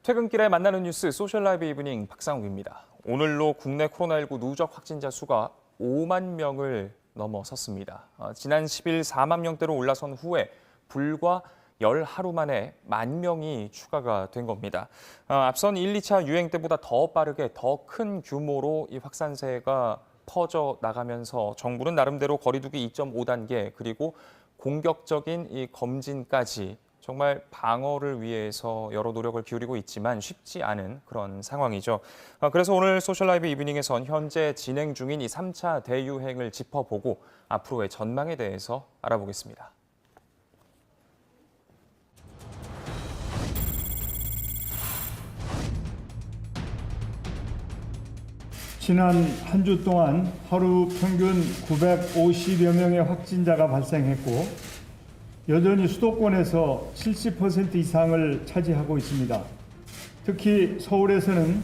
퇴근길에 만나는 뉴스 소셜라이브 이브닝 박상욱입니다. 오늘로 국내 코로나19 누적 확진자 수가 5만 명을 넘어섰습니다. 지난 10일 4만 명대로 올라선 후에 불과 10하루 만에 1만 명이 추가가 된 겁니다. 앞선 1, 2차 유행 때보다 더 빠르게 더 큰 규모로 이 확산세가 퍼져 나가면서 정부는 나름대로 거리두기 2.5단계 그리고 공격적인 이 검진까지 정말 방어를 위해서 여러 노력을 기울이고 있지만 쉽지 않은 그런 상황이죠. 그래서 오늘 소셜라이브 이브닝에선 현재 진행 중인 이 3차 대유행을 짚어보고 앞으로의 전망에 대해서 알아보겠습니다. 지난 한 주 동안 하루 평균 950여 명의 확진자가 발생했고 여전히 수도권에서 70% 이상을 차지하고 있습니다. 특히 서울에서는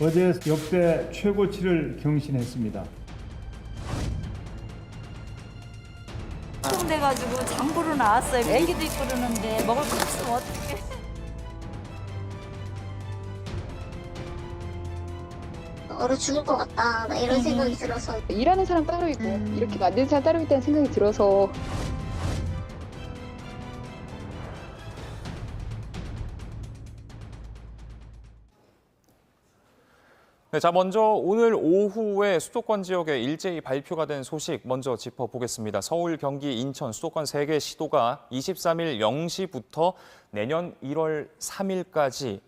어제 역대 최고치를 경신했습니다. 돼가지고 장 보러 나왔어요. 애기도 있고 그러는데 먹을 거 없으면 어떡해. 얼어 죽을 것 같다 나 이런 생각이 들어서 일하는 사람 따로 있고 이렇게 만드는 사람 따로 있다는 생각이 들어서 네, 자 먼저 오늘 오후에 수도권 지역에 일제히 발표가 된 소식 먼저 짚어보겠습니다. 서울, 경기, 인천, 수도권 3개 시도가 23일 0시부터 내년 1월 3일까지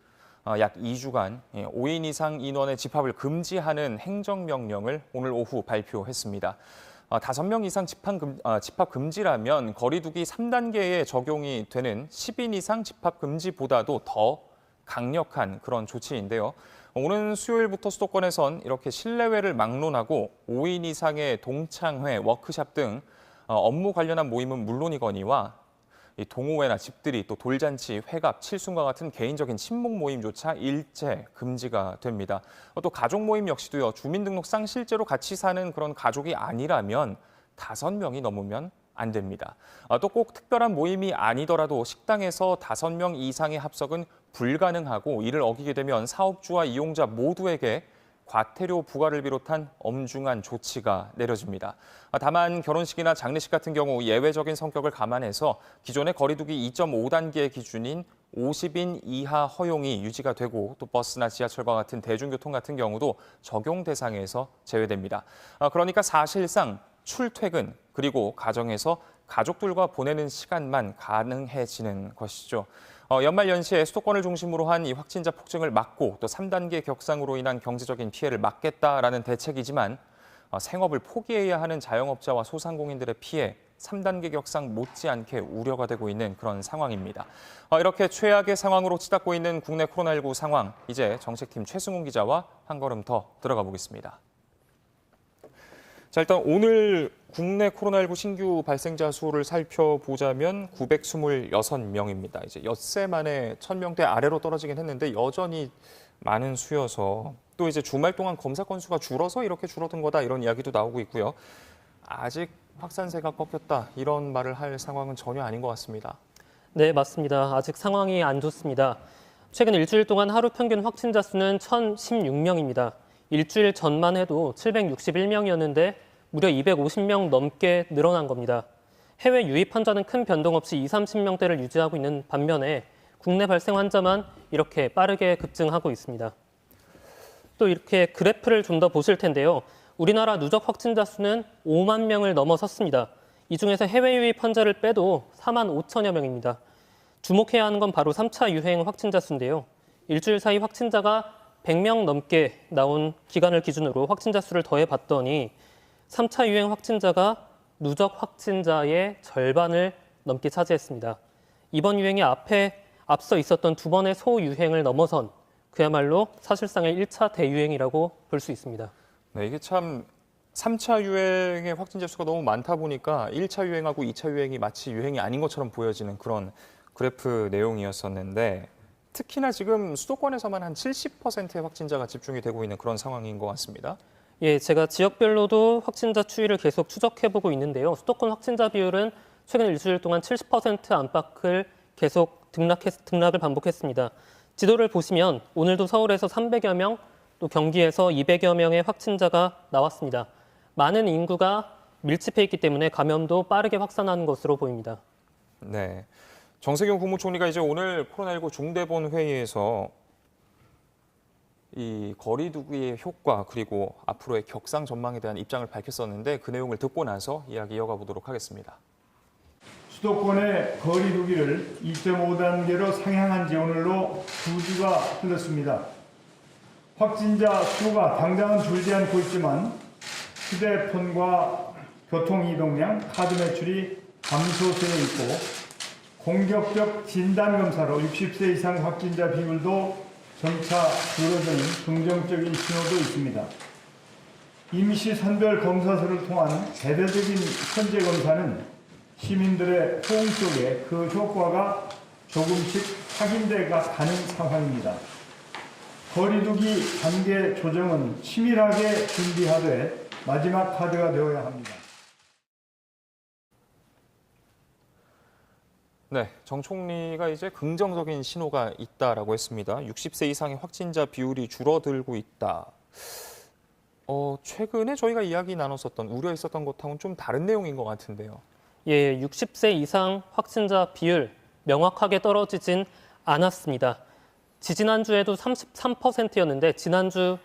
약 2주간 5인 이상 인원의 집합을 금지하는 행정명령을 오늘 오후 발표했습니다. 5명 이상 집합 금지라면 거리두기 3단계에 적용이 되는 10인 이상 집합 금지보다도 더 강력한 그런 조치인데요. 오는 수요일부터 수도권에선 이렇게 실내외를 막론하고 5인 이상의 동창회, 워크샵 등 업무 관련한 모임은 물론이거니와 동호회나 집들이, 또 돌잔치, 회갑, 칠순과 같은 개인적인 친목 모임조차 일체 금지가 됩니다. 또 가족 모임 역시도요. 주민등록상 실제로 같이 사는 그런 가족이 아니라면 5명이 넘으면 안 됩니다. 또 꼭 특별한 모임이 아니더라도 식당에서 5명 이상의 합석은 불가능하고 이를 어기게 되면 사업주와 이용자 모두에게 과태료 부과를 비롯한 엄중한 조치가 내려집니다. 다만 결혼식이나 장례식 같은 경우 예외적인 성격을 감안해서 기존의 거리두기 2.5단계 기준인 50인 이하 허용이 유지가 되고 또 버스나 지하철과 같은 대중교통 같은 경우도 적용 대상에서 제외됩니다. 그러니까 사실상 출퇴근 그리고 가정에서 가족들과 보내는 시간만 가능해지는 것이죠. 연말 연시에 수도권을 중심으로 한 이 확진자 폭증을 막고 또 3단계 격상으로 인한 경제적인 피해를 막겠다라는 대책이지만 생업을 포기해야 하는 자영업자와 소상공인들의 피해 3단계 격상 못지않게 우려가 되고 있는 그런 상황입니다. 이렇게 최악의 상황으로 치닫고 있는 국내 코로나19 상황, 이제 정책팀 최승훈 기자와 한 걸음 더 들어가 보겠습니다. 자, 일단 오늘 국내 코로나19 신규 발생자 수를 살펴보자면 926명입니다. 이제 엿새 만에 1000명대 아래로 떨어지긴 했는데 여전히 많은 수여서 또 이제 주말 동안 검사 건수가 줄어서 이렇게 줄어든 거다 이런 이야기도 나오고 있고요. 아직 확산세가 꺾였다 이런 말을 할 상황은 전혀 아닌 것 같습니다. 네, 맞습니다. 아직 상황이 안 좋습니다. 최근 일주일 동안 하루 평균 확진자 수는 1016명입니다. 일주일 전만 해도 761명이었는데 무려 250명 넘게 늘어난 겁니다. 해외 유입 환자는 큰 변동 없이 20, 30명대를 유지하고 있는 반면에 국내 발생 환자만 이렇게 빠르게 급증하고 있습니다. 또 이렇게 그래프를 좀 더 보실 텐데요. 우리나라 누적 확진자 수는 5만 명을 넘어섰습니다. 이 중에서 해외 유입 환자를 빼도 4만 5천여 명입니다. 주목해야 하는 건 바로 3차 유행 확진자 수인데요. 일주일 사이 확진자가 100명 넘게 나온 기간을 기준으로 확진자 수를 더해봤더니 3차 유행 확진자가 누적 확진자의 절반을 넘게 차지했습니다. 이번 유행이 앞서 있었던 두 번의 소유행을 넘어선 그야말로 사실상의 1차 대유행이라고 볼 수 있습니다. 네, 이게 참 3차 유행의 확진자 수가 너무 많다 보니까 1차 유행하고 2차 유행이 마치 유행이 아닌 것처럼 보여지는 그런 그래프 내용이었었는데 특히나 지금 수도권에서만 한 70%의 확진자가 집중이 되고 있는 그런 상황인 것 같습니다. 예, 제가 지역별로도 확진자 추이를 계속 추적해보고 있는데요. 수도권 확진자 비율은 최근 일주일 동안 70% 안팎을 계속 등락을 반복했습니다. 지도를 보시면 오늘도 서울에서 300여 명, 또 경기에서 200여 명의 확진자가 나왔습니다. 많은 인구가 밀집해 있기 때문에 감염도 빠르게 확산하는 것으로 보입니다. 네. 정세균 국무총리가 이제 오늘 코로나19 중대본 회의에서 이 거리 두기의 효과 그리고 앞으로의 격상 전망에 대한 입장을 밝혔었는데 그 내용을 듣고 나서 이야기 이어가 보도록 하겠습니다. 수도권의 거리 두기를 2.5단계로 상향한 지 오늘로 2주가 흘렀습니다. 확진자 수가 당장은 줄지 않고 있지만 휴대폰과 교통이동량, 카드 매출이 감소세에 있고 공격적 진단검사로 60세 이상 확진자 비율도 점차 줄어드는 긍정적인 신호도 있습니다. 임시 선별 검사소를 통한 대대적인 선제 검사는 시민들의 호응 속에 그 효과가 조금씩 확인돼 가는 상황입니다. 거리두기 단계 조정은 치밀하게 준비하되 마지막 카드가 되어야 합니다. 네, 정 총리가 이제 긍정적인 신호가 있다라고 했습니다. 60세 이상의 확진자 비율이 줄어들고 있다. 최근에 저희가 이야기 나눴었던 우려했었던 것하고는 좀 다른 내용인 것 같은데요. 예, 60세 이상 확진자 비율 명확하게 떨어지진 않았습니다. 지지난주에도 33%였는데 지난주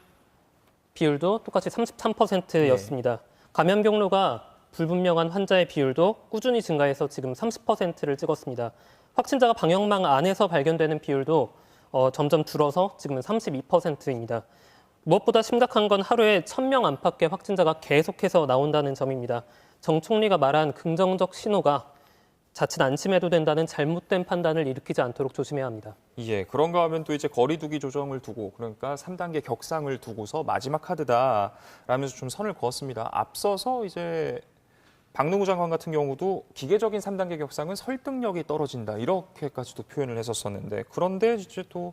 비율도 똑같이 33%였습니다. 감염 경로가 불분명한 환자의 비율도 꾸준히 증가해서 지금 30%를 찍었습니다. 확진자가 방역망 안에서 발견되는 비율도 점점 줄어서 지금은 32%입니다. 무엇보다 심각한 건 하루에 1,000명 안팎의 확진자가 계속해서 나온다는 점입니다. 정 총리가 말한 긍정적 신호가 자칫 안심해도 된다는 잘못된 판단을 일으키지 않도록 조심해야 합니다. 예, 그런가 하면 또 이제 거리두기 조정을 두고 그러니까 3단계 격상을 두고서 마지막 카드다라면서 좀 선을 그었습니다. 앞서서 이제 박능우 장관 같은 경우도 기계적인 3단계 격상은 설득력이 떨어진다 이렇게까지도 표현을 했었었는데 그런데 이제 또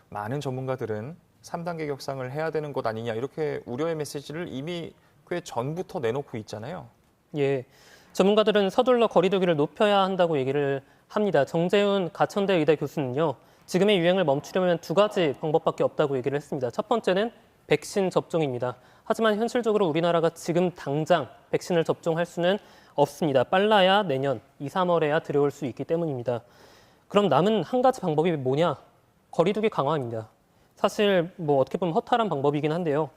많은 전문가들은 3단계 격상을 해야 되는 것 아니냐 이렇게 우려의 메시지를 이미 꽤 전부터 내놓고 있잖아요. 예, 전문가들은 서둘러 거리두기를 높여야 한다고 얘기를 합니다. 정재훈 가천대 의대 교수는요. 지금의 유행을 멈추려면 2가지 방법밖에 없다고 얘기를 했습니다. 첫 번째는 백신 접종입니다. 하지만 현실적으로 우리나라가 지금 당장 백신을 접종할 수는 없습니다. 빨라야 내년 2, 3월에야 들여올 수 있기 때문입니다. 그럼 남은 한 가지 방법이 뭐냐? 거리두기 강화입니다. 사실 어떻게 보면 허탈한 방법이긴 한데요.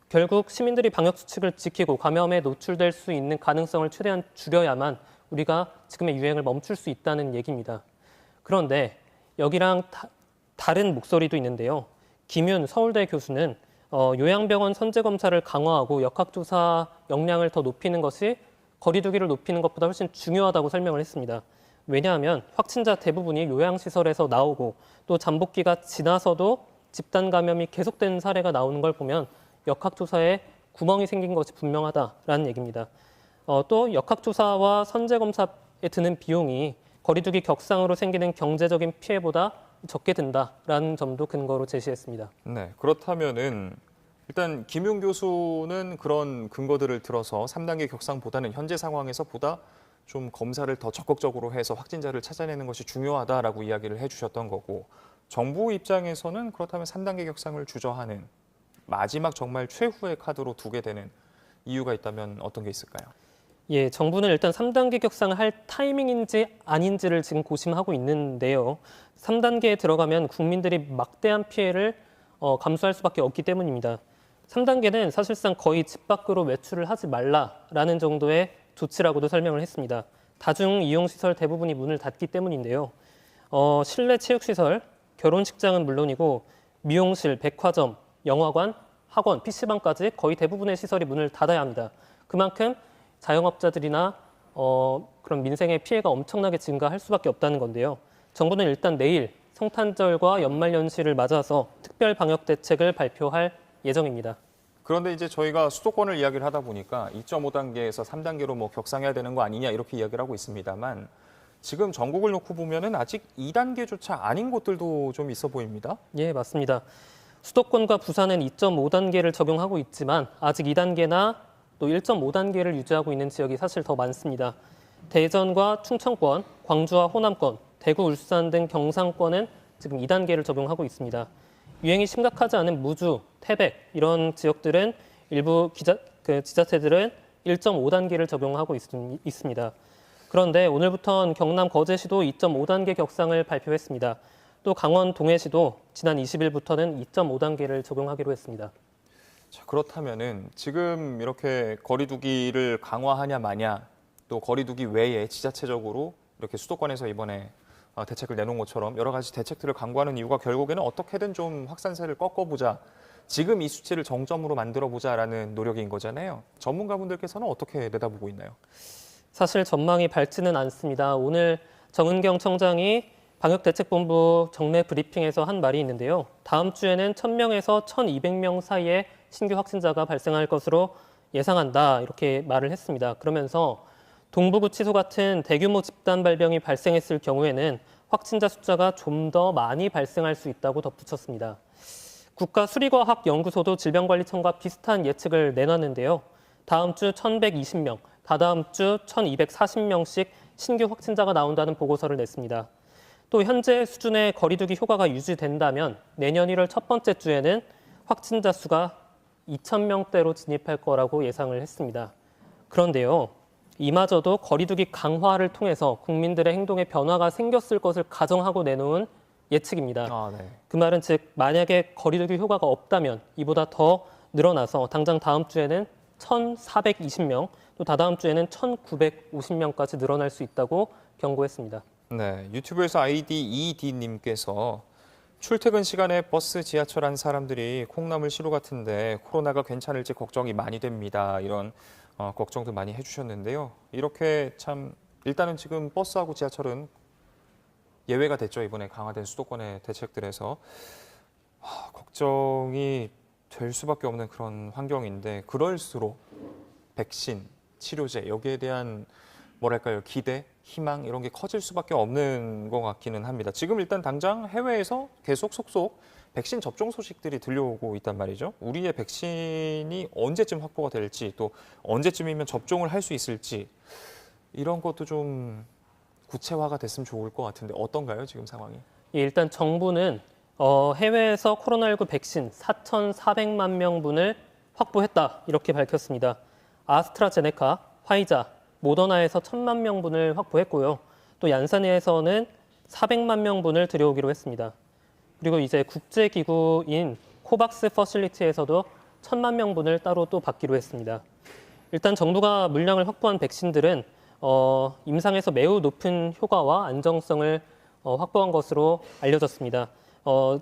결국 시민들이 방역 수칙을 지키고 감염에 노출될 수 있는 가능성을 최대한 줄여야만 우리가 지금의 유행을 멈출 수 있다는 얘기입니다. 그런데 여기랑 다른 목소리도 있는데요. 김윤 서울대 교수는 요양병원 선제검사를 강화하고 역학조사 역량을 더 높이는 것이 거리두기를 높이는 것보다 훨씬 중요하다고 설명을 했습니다. 왜냐하면 확진자 대부분이 요양시설에서 나오고 또 잠복기가 지나서도 집단 감염이 계속되는 사례가 나오는 걸 보면 역학조사에 구멍이 생긴 것이 분명하다라는 얘기입니다. 또 역학조사와 선제검사에 드는 비용이 거리두기 격상으로 생기는 경제적인 피해보다 적게 든다라는 점도 근거로 제시했습니다. 네, 그렇다면은 일단 김윤 교수는 그런 근거들을 들어서 3단계 격상보다는 현재 상황에서 보다 좀 검사를 더 적극적으로 해서 확진자를 찾아내는 것이 중요하다라고 이야기를 해주셨던 거고 정부 입장에서는 그렇다면 3단계 격상을 주저하는 마지막 정말 최후의 카드로 두게 되는 이유가 있다면 어떤 게 있을까요? 예, 정부는 일단 3단계 격상을 할 타이밍인지 아닌지를 지금 고심하고 있는데요. 3단계에 들어가면 국민들이 막대한 피해를 감수할 수밖에 없기 때문입니다. 3단계는 사실상 거의 집 밖으로 외출을 하지 말라라는 정도의 조치라고도 설명을 했습니다. 다중 이용시설 대부분이 문을 닫기 때문인데요. 실내 체육시설, 결혼식장은 물론이고 미용실, 백화점, 영화관, 학원, PC방까지 거의 대부분의 시설이 문을 닫아야 합니다. 그만큼 자영업자들이나 그런 민생의 피해가 엄청나게 증가할 수밖에 없다는 건데요. 정부는 일단 내일 성탄절과 연말연시를 맞아서 특별 방역 대책을 발표할 예정입니다. 그런데 이제 저희가 수도권을 이야기를 하다 보니까 2.5단계에서 3단계로 격상해야 되는 거 아니냐 이렇게 이야기를 하고 있습니다만 지금 전국을 놓고 보면은 아직 2단계조차 아닌 곳들도 좀 있어 보입니다. 예, 맞습니다. 수도권과 부산은 2.5단계를 적용하고 있지만 아직 2단계나 또 1.5단계를 유지하고 있는 지역이 사실 더 많습니다. 대전과 충청권, 광주와 호남권, 대구, 울산 등 경상권은 지금 2단계를 적용하고 있습니다. 유행이 심각하지 않은 무주, 태백 이런 지역들은 일부 지자체들은 1.5단계를 적용하고 있습니다. 그런데 오늘부터는 경남 거제시도 2.5단계 격상을 발표했습니다. 또 강원 동해시도 지난 20일부터는 2.5단계를 적용하기로 했습니다. 자, 그렇다면은 지금 이렇게 거리두기를 강화하냐 마냐, 또 거리두기 외에 지자체적으로 이렇게 수도권에서 이번에 대책을 내놓은 것처럼 여러 가지 대책들을 강구하는 이유가 결국에는 어떻게든 좀 확산세를 꺾어보자, 지금 이 수치를 정점으로 만들어보자라는 노력인 거잖아요. 전문가분들께서는 어떻게 내다보고 있나요? 사실 전망이 밝지는 않습니다. 오늘 정은경 청장이 방역대책본부 정례 브리핑에서 한 말이 있는데요. 다음 주에는 1,000명에서 1,200명 사이에 신규 확진자가 발생할 것으로 예상한다, 이렇게 말을 했습니다. 그러면서 동부구치소 같은 대규모 집단 발병이 발생했을 경우에는 확진자 숫자가 좀 더 많이 발생할 수 있다고 덧붙였습니다. 국가수리과학연구소도 질병관리청과 비슷한 예측을 내놨는데요. 다음 주 1,120명, 다다음 주 1,240명씩 신규 확진자가 나온다는 보고서를 냈습니다. 또 현재 수준의 거리두기 효과가 유지된다면 내년 1월 첫 번째 주에는 확진자 수가 2,000명대로 진입할 거라고 예상을 했습니다. 그런데요, 이마저도 거리두기 강화를 통해서 국민들의 행동에 변화가 생겼을 것을 가정하고 내놓은 예측입니다. 네. 그 말은 즉 만약에 거리두기 효과가 없다면 이보다 더 늘어나서 당장 다음 주에는 1,420명, 또 다다음 주에는 1,950명까지 늘어날 수 있다고 경고했습니다. 네, 유튜브에서 아이디 ED님께서 출퇴근 시간에 버스, 지하철 한 사람들이 콩나물 시루 같은데 코로나가 괜찮을지 걱정이 많이 됩니다. 이런 걱정도 많이 해주셨는데요. 이렇게 참 일단은 지금 버스하고 지하철은 예외가 됐죠. 이번에 강화된 수도권의 대책들에서 걱정이 될 수밖에 없는 그런 환경인데 그럴수록 백신, 치료제 여기에 대한 뭐랄까요, 기대, 희망 이런 게 커질 수밖에 없는 것 같기는 합니다. 지금 일단 당장 해외에서 계속 속속 백신 접종 소식들이 들려오고 있단 말이죠. 우리의 백신이 언제쯤 확보가 될지, 또 언제쯤이면 접종을 할 수 있을지 이런 것도 좀 구체화가 됐으면 좋을 것 같은데 어떤가요, 지금 상황이? 예, 일단 정부는 해외에서 코로나19 백신 4,400만 명분을 확보했다, 이렇게 밝혔습니다. 아스트라제네카, 화이자, 모더나에서 1,000만 명분을 확보했고요. 또 얀센에서는 400만 명분을 들여오기로 했습니다. 그리고 이제 국제기구인 코박스 퍼실리티에서도 1,000만 명분을 따로 또 받기로 했습니다. 일단 정부가 물량을 확보한 백신들은 임상에서 매우 높은 효과와 안정성을 확보한 것으로 알려졌습니다.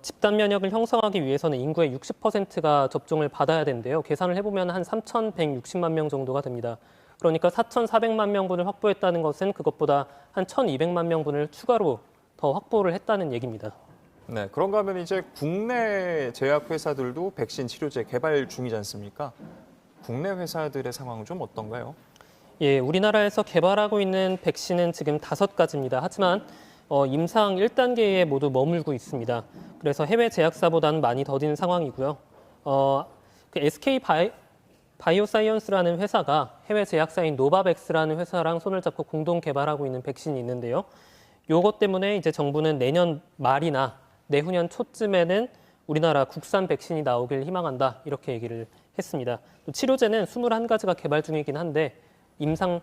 집단 면역을 형성하기 위해서는 인구의 60%가 접종을 받아야 되는데요. 계산을 해보면 한 3,160만 명 정도가 됩니다. 그러니까 4,400만 명분을 확보했다는 것은 그것보다 한 1,200만 명분을 추가로 더 확보를 했다는 얘기입니다. 네, 그런가 하면 이제 국내 제약회사들도 백신 치료제 개발 중이지 않습니까? 국내 회사들의 상황은 좀 어떤가요? 예, 우리나라에서 개발하고 있는 백신은 지금 5가지입니다. 하지만 임상 1단계에 모두 머물고 있습니다. 그래서 해외 제약사보다는 많이 더딘 상황이고요. SK 바이오사이언스라는 회사가 해외 제약사인 노바백스라는 회사랑 손을 잡고 공동 개발하고 있는 백신이 있는데요. 요것 때문에 이제 정부는 내년 말이나 내후년 초쯤에는 우리나라 국산 백신이 나오길 희망한다, 이렇게 얘기를 했습니다. 또 치료제는 21가지가 개발 중이긴 한데 임상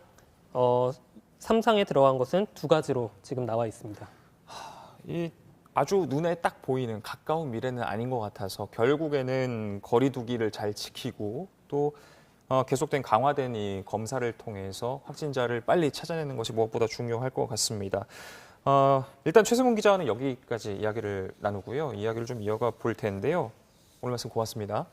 3상에 들어간 것은 2가지로 지금 나와 있습니다. 이 아주 눈에 딱 보이는 가까운 미래는 아닌 것 같아서 결국에는 거리두기를 잘 지키고 또 계속된 강화된 이 검사를 통해서 확진자를 빨리 찾아내는 것이 무엇보다 중요할 것 같습니다. 일단 최승훈 기자와는 여기까지 이야기를 나누고요. 이야기를 좀 이어가 볼 텐데요. 오늘 말씀 고맙습니다.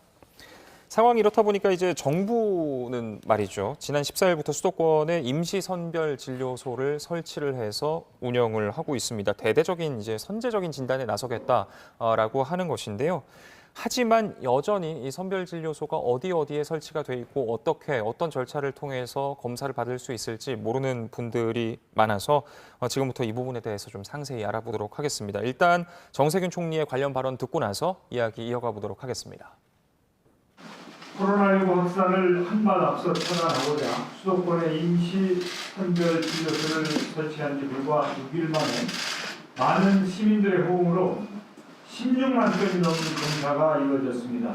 상황이 이렇다 보니까 이제 정부는 말이죠. 지난 14일부터 수도권에 임시 선별 진료소를 설치를 해서 운영을 하고 있습니다. 대대적인 이제 선제적인 진단에 나서겠다라고 하는 것인데요. 하지만 여전히 이 선별 진료소가 어디에 설치가 돼 있고 어떤 절차를 통해서 검사를 받을 수 있을지 모르는 분들이 많아서 지금부터 이 부분에 대해서 좀 상세히 알아보도록 하겠습니다. 일단 정세균 총리의 관련 발언 듣고 나서 이야기 이어가 보도록 하겠습니다. 코로나19 확산을 한발 앞서 차단하고자 수도권에 임시 선별 진료소를 설치한 지 불과 6일 만에 많은 시민들의 호응으로 16만 건이 넘는 검사가 이루어졌습니다.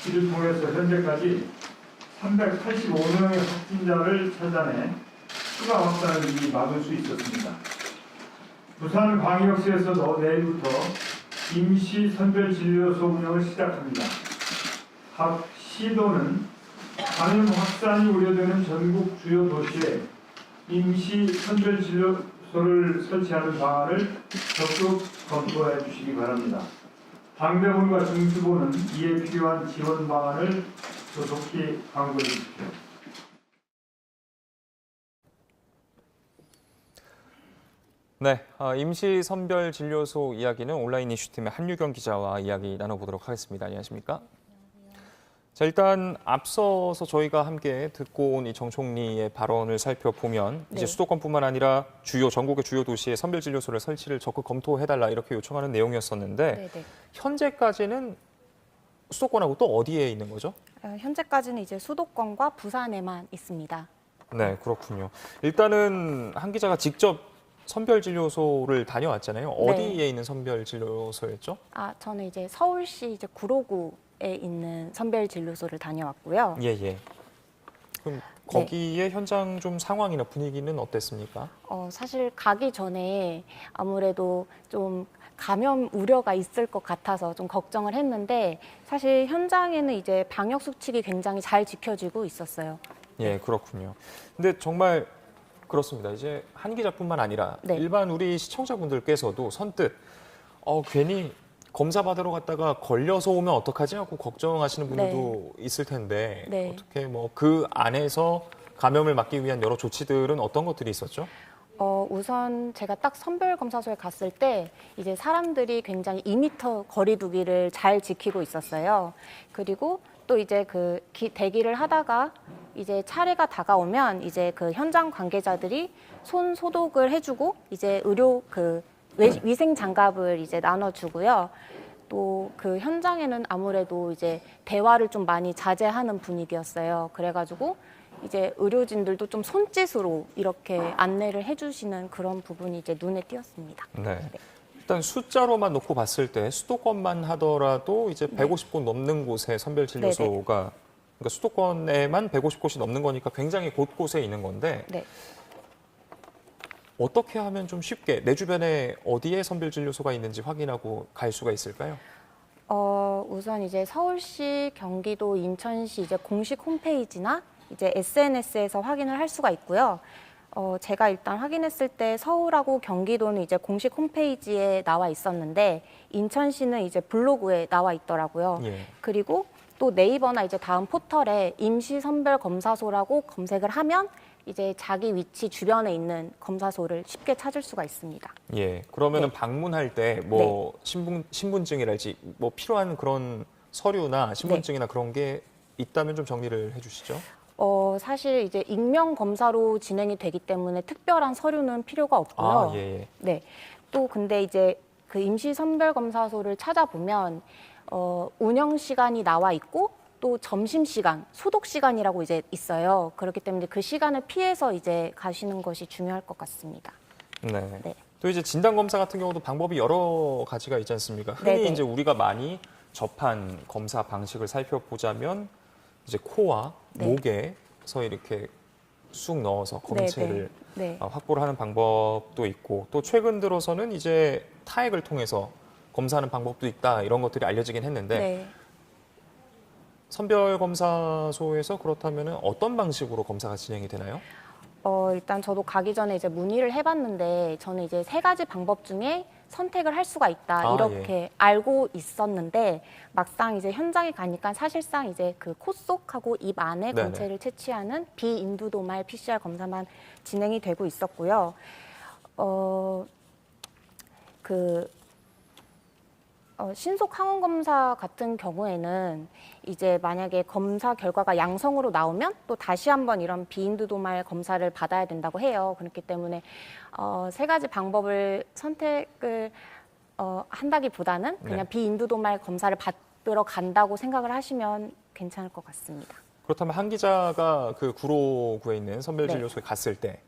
이를 통해서 현재까지 385명의 확진자를 찾아내 추가 확산을 미리 막을 수 있었습니다. 부산광역시에서도 내일부터 임시 선별진료소 운영을 시작합니다. 각 시도는 감염 확산이 우려되는 전국 주요 도시에 임시 선별진료소를 설치하는 방안을 적극 검토해 주시기 바랍니다. 당대본과 중수본은 이에 필요한 지원 방안을 조속히 강구해 주십시오. 네, 임시 선별 진료소 이야기는 온라인 이슈팀의 한유경 기자와 이야기 나눠보도록 하겠습니다. 안녕하십니까? 자, 일단 앞서서 저희가 함께 듣고 온 이 정 총리의 발언을 살펴보면 이제 수도권뿐만 아니라 전국의 주요 도시에 선별 진료소를 설치를 적극 검토해달라 이렇게 요청하는 내용이었었는데 현재까지는 수도권하고 또 어디에 있는 거죠? 현재까지는 이제 수도권과 부산에만 있습니다. 네, 그렇군요. 일단은 한 기자가 직접 선별진료소를 다녀왔잖아요. 어디에 있는 선별진료소였죠? 저는 이제 서울시 이제 구로구에 있는 선별진료소를 다녀왔고요. 예. 그럼 거기에 현장 좀 상황이나 분위기는 어땠습니까? 사실 가기 전에 아무래도 좀 감염 우려가 있을 것 같아서 좀 걱정을 했는데 사실 현장에는 이제 방역 수칙이 굉장히 잘 지켜지고 있었어요. 예, 그렇군요. 근데 정말 그렇습니다. 이제 한 기자뿐만 아니라 일반 우리 시청자분들께서도 선뜻 괜히 검사 받으러 갔다가 걸려서 오면 어떡하지 하고 걱정하시는 분들도 있을 텐데 어떻게 뭐 그 안에서 감염을 막기 위한 여러 조치들은 어떤 것들이 있었죠? 우선 제가 딱 선별검사소에 갔을 때 이제 사람들이 굉장히 2m 거리 두기를 잘 지키고 있었어요. 그리고 또 이제 대기를 하다가 이제 차례가 다가오면 이제 그 현장 관계자들이 손 소독을 해주고 이제 의료 위생 장갑을 이제 나눠주고요. 또 그 현장에는 아무래도 이제 대화를 좀 많이 자제하는 분위기였어요. 그래가지고 이제 의료진들도 좀 손짓으로 이렇게 안내를 해주시는 그런 부분이 이제 눈에 띄었습니다. 네. 일단 숫자로만 놓고 봤을 때 수도권만 하더라도 이제 150곳 넘는 곳에 선별진료소가 그러니까 수도권에만 150곳이 넘는 거니까 굉장히 곳곳에 있는 건데 어떻게 하면 좀 쉽게 내 주변에 어디에 선별진료소가 있는지 확인하고 갈 수가 있을까요? 우선 이제 서울시, 경기도, 인천시 이제 공식 홈페이지나 이제 SNS에서 확인을 할 수가 있고요. 제가 일단 확인했을 때 서울하고 경기도는 이제 공식 홈페이지에 나와 있었는데 인천시는 이제 블로그에 나와 있더라고요. 그리고 또 네이버나 이제 다음 포털에 임시선별검사소라고 검색을 하면 이제 자기 위치 주변에 있는 검사소를 쉽게 찾을 수가 있습니다. 예, 그러면은 방문할 때 뭐 신분증이랄지 뭐 필요한 그런 서류나 신분증이나 그런 게 있다면 좀 정리를 해주시죠. 사실 이제 익명 검사로 진행이 되기 때문에 특별한 서류는 필요가 없고요. 네. 또 근데 이제 그 임시선별검사소를 찾아보면 운영 시간이 나와 있고 또 점심 시간, 소독 시간이라고 이제 있어요. 그렇기 때문에 그 시간을 피해서 이제 가시는 것이 중요할 것 같습니다. 네. 또 이제 진단 검사 같은 경우도 방법이 여러 가지가 있지 않습니까? 흔히 이제 우리가 많이 접한 검사 방식을 살펴보자면 이제 코와 목에서 이렇게 쑥 넣어서 검체를 확보를 하는 방법도 있고 또 최근 들어서는 이제 타액을 통해서 검사하는 방법도 있다 이런 것들이 알려지긴 했는데 선별검사소에서 그렇다면 어떤 방식으로 검사가 진행이 되나요? 일단 저도 가기 전에 이제 문의를 해봤는데 저는 이제 3가지 방법 중에 선택을 할 수가 있다 이렇게 알고 있었는데 막상 이제 현장에 가니까 사실상 이제 그 코 속하고 입 안에 검체를 채취하는 비인두도말 PCR 검사만 진행이 되고 있었고요. 신속 항원 검사 같은 경우에는 이제 만약에 검사 결과가 양성으로 나오면 또 다시 한번 이런 비인두도말 검사를 받아야 된다고 해요. 그렇기 때문에 3가지 방법을 선택을 한다기보다는 그냥 비인두도말 검사를 받으러 간다고 생각을 하시면 괜찮을 것 같습니다. 그렇다면 한 기자가 그 구로구에 있는 선별진료소에 갔을 때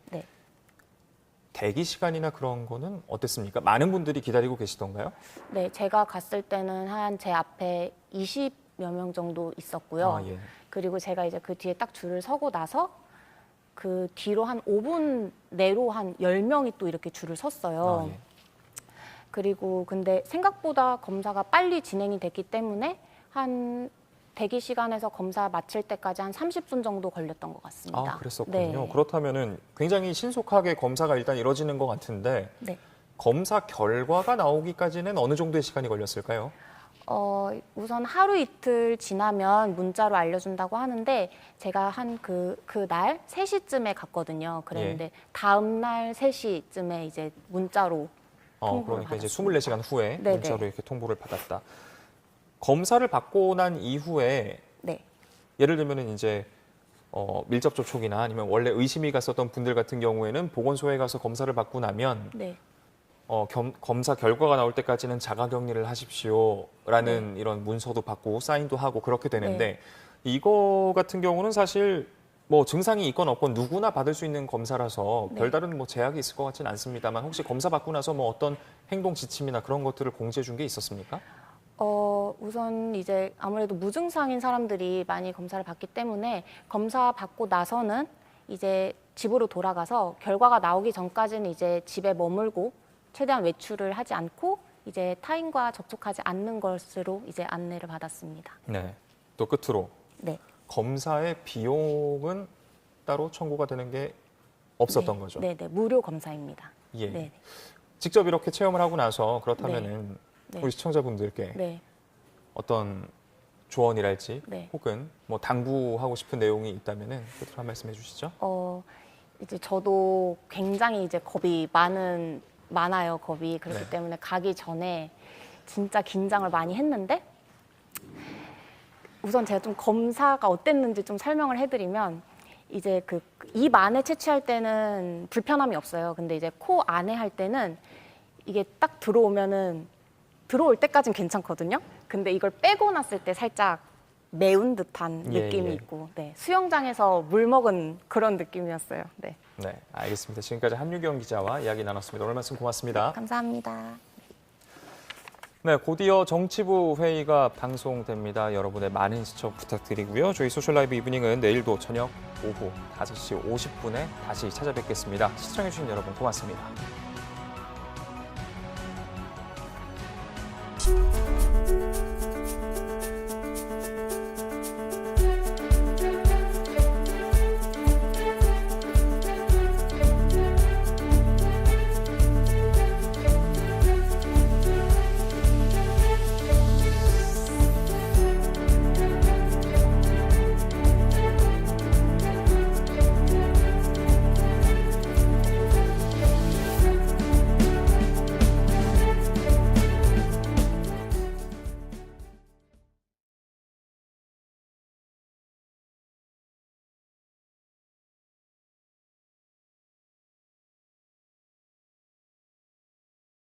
대기 시간이나 그런 거는 어땠습니까? 많은 분들이 기다리고 계시던가요? 네, 제가 갔을 때는 한 제 앞에 20여 명 정도 있었고요. 아, 예. 그리고 제가 이제 그 뒤에 딱 줄을 서고 나서 그 뒤로 한 5분 내로 한 10명이 또 이렇게 줄을 섰어요. 아, 예. 그리고 근데 생각보다 검사가 빨리 진행이 됐기 때문에 한 대기 시간에서 검사 마칠 때까지 한 30분 정도 걸렸던 것 같습니다. 아, 그랬었군요. 네. 그렇다면은 굉장히 신속하게 검사가 일단 이루어지는 것 같은데 네. 검사 결과가 나오기까지는 어느 정도의 시간이 걸렸을까요? 우선 하루 이틀 지나면 문자로 알려준다고 하는데 제가 한 그날 3시쯤에 갔거든요. 그랬는데 예. 다음 날 3시쯤에 이제 문자로 통보를 그러니까 이제 받았습니다. 24시간 후에 네네. 문자로 이렇게 통보를 받았다. 검사를 받고 난 이후에 네. 예를 들면은 이제 밀접 접촉이나 아니면 원래 의심이 갔었던 분들 같은 경우에는 보건소에 가서 검사를 받고 나면 네. 검사 결과가 나올 때까지는 자가격리를 하십시오라는 이런 문서도 받고 사인도 하고 그렇게 되는데 이거 같은 경우는 사실 뭐 증상이 있건 없건 누구나 받을 수 있는 검사라서 네. 별다른 뭐 제약이 있을 것 같지는 않습니다만 혹시 검사 받고 나서 뭐 어떤 행동 지침이나 그런 것들을 공지해 준 게 있었습니까? 우선 이제 아무래도 무증상인 사람들이 많이 검사를 받기 때문에 검사 받고 나서는 이제 집으로 돌아가서 결과가 나오기 전까지는 이제 집에 머물고 최대한 외출을 하지 않고 이제 타인과 접촉하지 않는 것으로 이제 안내를 받았습니다. 네. 또 끝으로 네. 검사의 비용은 따로 청구가 되는 게 없었던 네. 거죠. 네네. 무료 검사입니다. 예. 네. 직접 이렇게 체험을 하고 나서 그렇다면은 네. 우리 시청자분들께 네. 어떤 조언이랄지 네. 혹은 뭐 당부하고 싶은 내용이 있다면은 끝으로 한 말씀 해주시죠. 이제 저도 굉장히 이제 많아요, 겁이. 그렇기 네. 때문에 가기 전에 진짜 긴장을 많이 했는데 우선 제가 좀 검사가 어땠는지 좀 설명을 해드리면 이제 그 입 안에 채취할 때는 불편함이 없어요. 근데 이제 코 안에 할 때는 이게 딱 들어올 때까지는 괜찮거든요. 근데 이걸 빼고 났을 때 살짝 매운 듯한 예, 느낌이 예. 있고, 네, 수영장에서 물 먹은 그런 느낌이었어요. 네, 네, 알겠습니다. 지금까지 한유경 기자와 이야기 나눴습니다. 오늘 말씀 고맙습니다. 감사합니다. 네, 곧이어 정치부 회의가 방송됩니다. 여러분의 많은 시청 부탁드리고요. 저희 소셜라이브 이브닝은 내일도 저녁 오후 5시 50분에 다시 찾아뵙겠습니다. 시청해주신 여러분 고맙습니다.